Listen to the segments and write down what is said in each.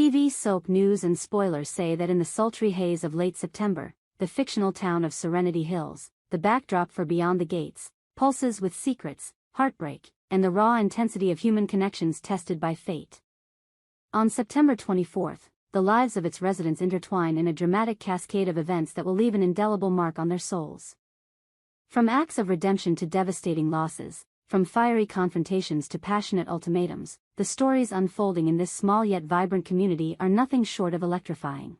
TV soap news and spoilers say that in the sultry haze of late September, the fictional town of Serenity Hills, the backdrop for Beyond the Gates, pulses with secrets, heartbreak, and the raw intensity of human connections tested by fate. On September 24th, the lives of its residents intertwine in a dramatic cascade of events that will leave an indelible mark on their souls. From acts of redemption to devastating losses, from fiery confrontations to passionate ultimatums, the stories unfolding in this small yet vibrant community are nothing short of electrifying.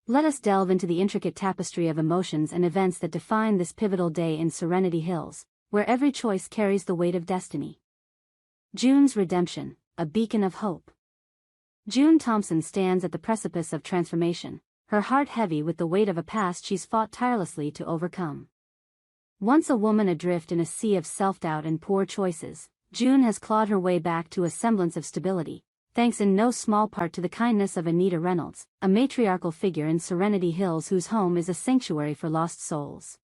Let us delve into the intricate tapestry of emotions and events that define this pivotal day in Serenity Hills, where every choice carries the weight of destiny. June's redemption, a beacon of hope. June Thompson stands at the precipice of transformation, her heart heavy with the weight of a past she's fought tirelessly to overcome. Once a woman adrift in a sea of self-doubt and poor choices, June has clawed her way back to a semblance of stability, thanks in no small part to the kindness of Anita Reynolds, a matriarchal figure in Serenity Hills whose home is a sanctuary for lost souls.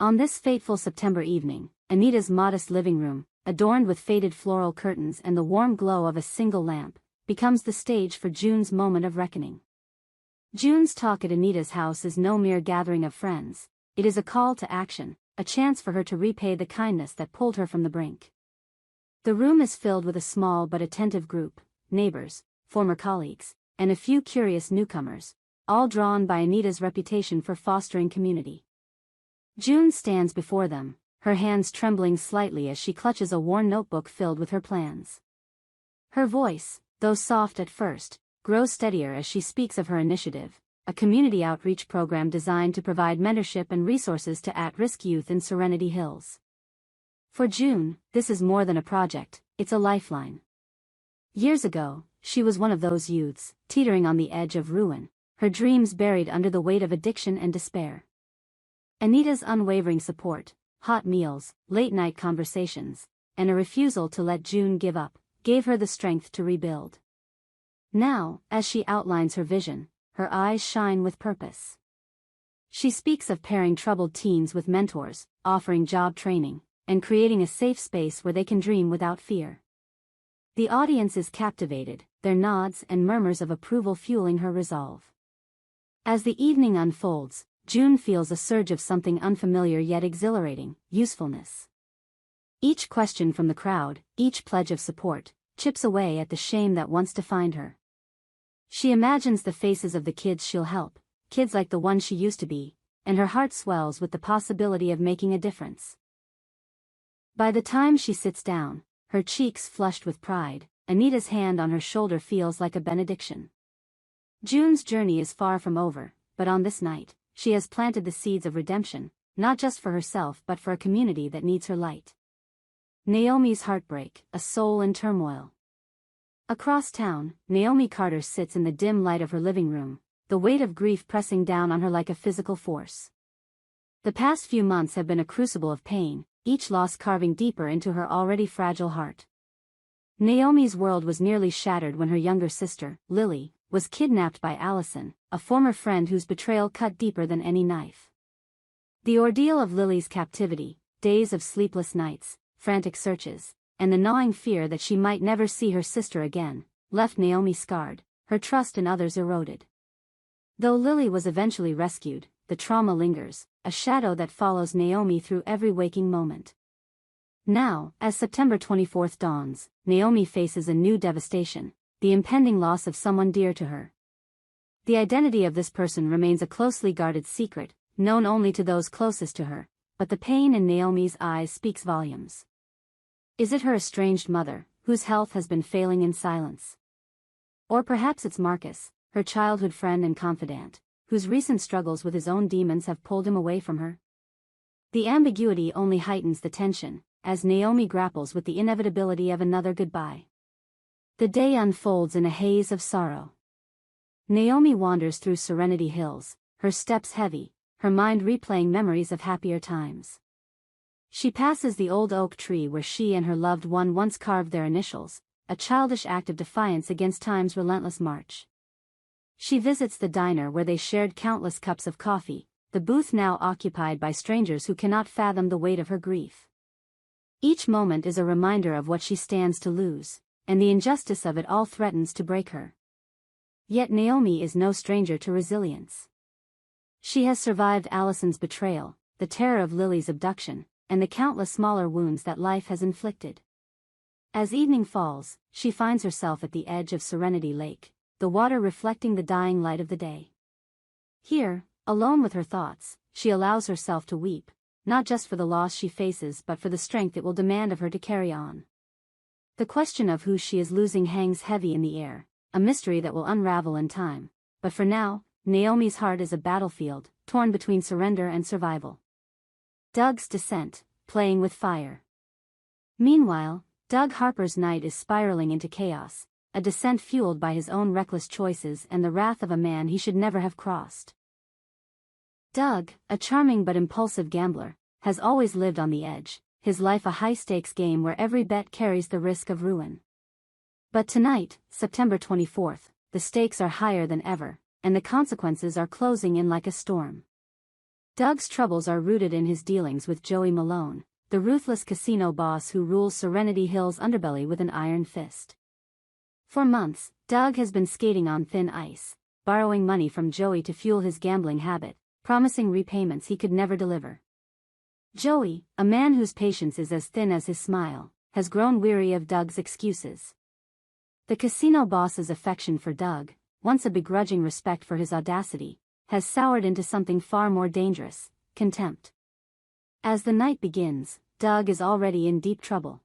On this fateful September evening, Anita's modest living room, adorned with faded floral curtains and the warm glow of a single lamp, becomes the stage for June's moment of reckoning. June's talk at Anita's house is no mere gathering of friends, it is a call to action, a chance for her to repay the kindness that pulled her from the brink. The room is filled with a small but attentive group, neighbors, former colleagues, and a few curious newcomers, all drawn by Anita's reputation for fostering community. June stands before them, her hands trembling slightly as she clutches a worn notebook filled with her plans. Her voice, though soft at first, grows steadier as she speaks of her initiative, a community outreach program designed to provide mentorship and resources to at-risk youth in Serenity Hills. For June, this is more than a project, it's a lifeline. Years ago, she was one of those youths, teetering on the edge of ruin, her dreams buried under the weight of addiction and despair. Anita's unwavering support, hot meals, late-night conversations, and a refusal to let June give up, gave her the strength to rebuild. Now, as she outlines her vision, her eyes shine with purpose. She speaks of pairing troubled teens with mentors, offering job training, and creating a safe space where they can dream without fear. The audience is captivated, their nods and murmurs of approval fueling her resolve. As the evening unfolds, June feels a surge of something unfamiliar yet exhilarating, usefulness. Each question from the crowd, each pledge of support, chips away at the shame that once defined her. She imagines the faces of the kids she'll help, kids like the one she used to be, and her heart swells with the possibility of making a difference. By the time she sits down, her cheeks flushed with pride, Anita's hand on her shoulder feels like a benediction. June's journey is far from over, but on this night, she has planted the seeds of redemption, not just for herself but for a community that needs her light. Naomi's heartbreak, a soul in turmoil. Across town, Naomi Carter sits in the dim light of her living room, the weight of grief pressing down on her like a physical force. The past few months have been a crucible of pain, each loss carving deeper into her already fragile heart. Naomi's world was nearly shattered when her younger sister, Lily, was kidnapped by Allison, a former friend whose betrayal cut deeper than any knife. The ordeal of Lily's captivity, days of sleepless nights, frantic searches, and the gnawing fear that she might never see her sister again, left Naomi scarred, her trust in others eroded. Though Lily was eventually rescued, the trauma lingers, a shadow that follows Naomi through every waking moment. Now, as September 24th dawns, Naomi faces a new devastation, the impending loss of someone dear to her. The identity of this person remains a closely guarded secret, known only to those closest to her, but the pain in Naomi's eyes speaks volumes. Is it her estranged mother, whose health has been failing in silence? Or perhaps it's Marcus, her childhood friend and confidant, whose recent struggles with his own demons have pulled him away from her? The ambiguity only heightens the tension, as Naomi grapples with the inevitability of another goodbye. The day unfolds in a haze of sorrow. Naomi wanders through Serenity Hills, her steps heavy, her mind replaying memories of happier times. She passes the old oak tree where she and her loved one once carved their initials, a childish act of defiance against time's relentless march. She visits the diner where they shared countless cups of coffee, the booth now occupied by strangers who cannot fathom the weight of her grief. Each moment is a reminder of what she stands to lose, and the injustice of it all threatens to break her. Yet Naomi is no stranger to resilience. She has survived Allison's betrayal, the terror of Lily's abduction, and the countless smaller wounds that life has inflicted. As evening falls, she finds herself at the edge of Serenity Lake, the water reflecting the dying light of the day. Here, alone with her thoughts, she allows herself to weep, not just for the loss she faces but for the strength it will demand of her to carry on. The question of who she is losing hangs heavy in the air, a mystery that will unravel in time, but for now, Naomi's heart is a battlefield, torn between surrender and survival. Doug's descent, playing with fire. Meanwhile, Doug Harper's night is spiraling into chaos, a descent fueled by his own reckless choices and the wrath of a man he should never have crossed. Doug, a charming but impulsive gambler, has always lived on the edge, his life a high-stakes game where every bet carries the risk of ruin. But tonight, September 24th, the stakes are higher than ever, and the consequences are closing in like a storm. Doug's troubles are rooted in his dealings with Joey Malone, the ruthless casino boss who rules Serenity Hill's underbelly with an iron fist. For months, Doug has been skating on thin ice, borrowing money from Joey to fuel his gambling habit, promising repayments he could never deliver. Joey, a man whose patience is as thin as his smile, has grown weary of Doug's excuses. The casino boss's affection for Doug, once a begrudging respect for his audacity, has soured into something far more dangerous, contempt. As the night begins, Doug is already in deep trouble.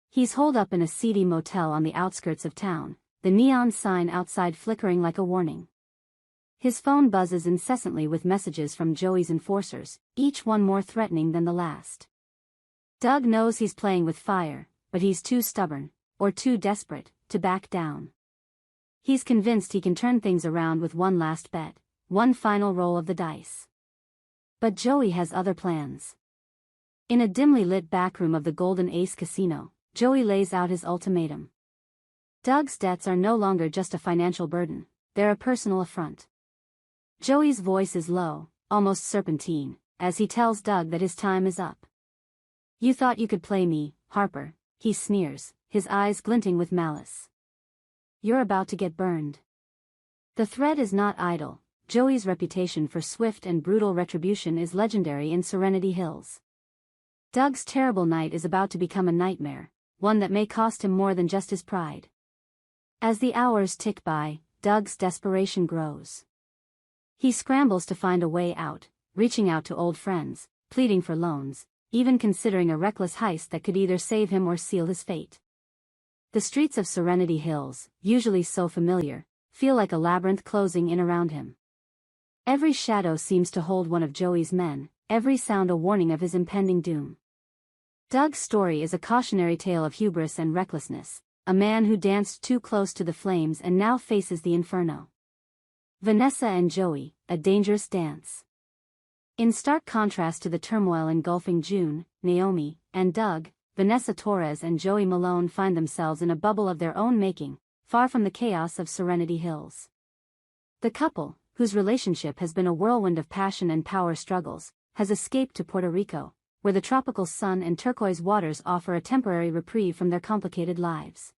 He's holed up in a seedy motel on the outskirts of town, the neon sign outside flickering like a warning. His phone buzzes incessantly with messages from Joey's enforcers, each one more threatening than the last. Doug knows he's playing with fire, but he's too stubborn, or too desperate, to back down. He's convinced he can turn things around with one last bet, one final roll of the dice. But Joey has other plans. In a dimly lit backroom of the Golden Ace Casino, Joey lays out his ultimatum. Doug's debts are no longer just a financial burden, they're a personal affront. Joey's voice is low, almost serpentine, as he tells Doug that his time is up. "You thought you could play me, Harper," he sneers, his eyes glinting with malice. "You're about to get burned." The threat is not idle. Joey's reputation for swift and brutal retribution is legendary in Serenity Hills. Doug's terrible night is about to become a nightmare, one that may cost him more than just his pride. As the hours tick by, Doug's desperation grows. He scrambles to find a way out, reaching out to old friends, pleading for loans, even considering a reckless heist that could either save him or seal his fate. The streets of Serenity Hills, usually so familiar, feel like a labyrinth closing in around him. Every shadow seems to hold one of Joey's men, every sound a warning of his impending doom. Doug's story is a cautionary tale of hubris and recklessness, a man who danced too close to the flames and now faces the inferno. Vanessa and Joey, a dangerous dance. In stark contrast to the turmoil engulfing June, Naomi, and Doug, Vanessa Torres and Joey Malone find themselves in a bubble of their own making, far from the chaos of Serenity Hills. The couple, whose relationship has been a whirlwind of passion and power struggles, has escaped to Puerto Rico, where the tropical sun and turquoise waters offer a temporary reprieve from their complicated lives.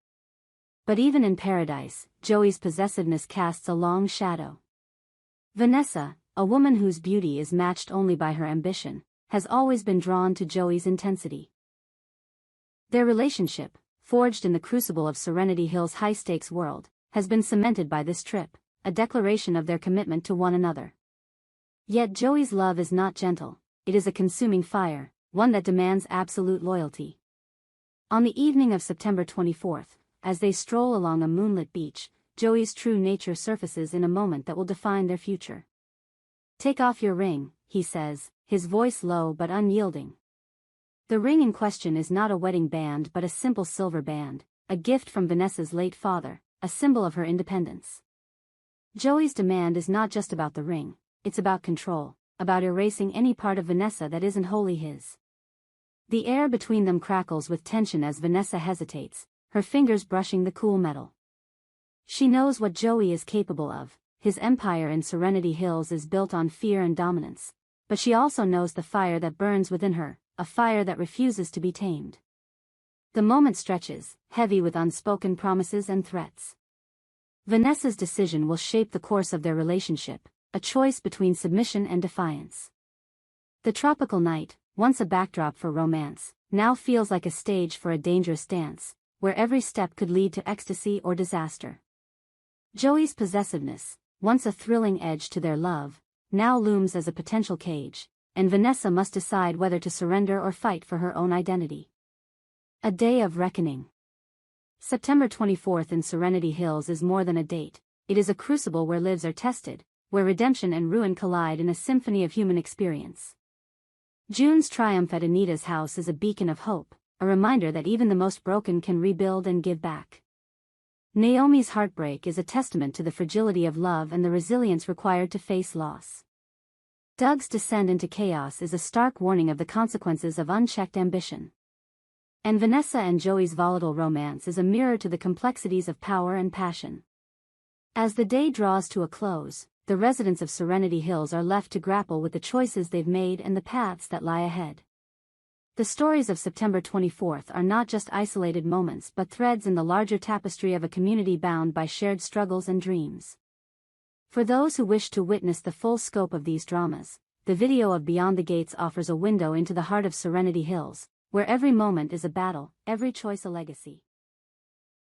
But even in paradise, Joey's possessiveness casts a long shadow. Vanessa, a woman whose beauty is matched only by her ambition, has always been drawn to Joey's intensity. Their relationship, forged in the crucible of Serenity Hill's high-stakes world, has been cemented by this trip, a declaration of their commitment to one another. Yet Joey's love is not gentle, it is a consuming fire, one that demands absolute loyalty. On the evening of September 24th, as they stroll along a moonlit beach, Joey's true nature surfaces in a moment that will define their future. "Take off your ring," he says, his voice low but unyielding. The ring in question is not a wedding band but a simple silver band, a gift from Vanessa's late father, a symbol of her independence. Joey's demand is not just about the ring, it's about control, about erasing any part of Vanessa that isn't wholly his. The air between them crackles with tension as Vanessa hesitates, her fingers brushing the cool metal. She knows what Joey is capable of, his empire in Serenity Hills is built on fear and dominance, but she also knows the fire that burns within her, a fire that refuses to be tamed. The moment stretches, heavy with unspoken promises and threats. Vanessa's decision will shape the course of their relationship, a choice between submission and defiance. The tropical night, once a backdrop for romance, now feels like a stage for a dangerous dance, where every step could lead to ecstasy or disaster. Joey's possessiveness, once a thrilling edge to their love, now looms as a potential cage, and Vanessa must decide whether to surrender or fight for her own identity. A day of reckoning. September 24th in Serenity Hills is more than a date, it is a crucible where lives are tested, where redemption and ruin collide in a symphony of human experience. June's triumph at Anita's house is a beacon of hope, a reminder that even the most broken can rebuild and give back. Naomi's heartbreak is a testament to the fragility of love and the resilience required to face loss. Doug's descent into chaos is a stark warning of the consequences of unchecked ambition. And Vanessa and Joey's volatile romance is a mirror to the complexities of power and passion. As the day draws to a close, the residents of Serenity Hills are left to grapple with the choices they've made and the paths that lie ahead. The stories of September 24th are not just isolated moments but threads in the larger tapestry of a community bound by shared struggles and dreams. For those who wish to witness the full scope of these dramas, the video of Beyond the Gates offers a window into the heart of Serenity Hills, where every moment is a battle, every choice a legacy.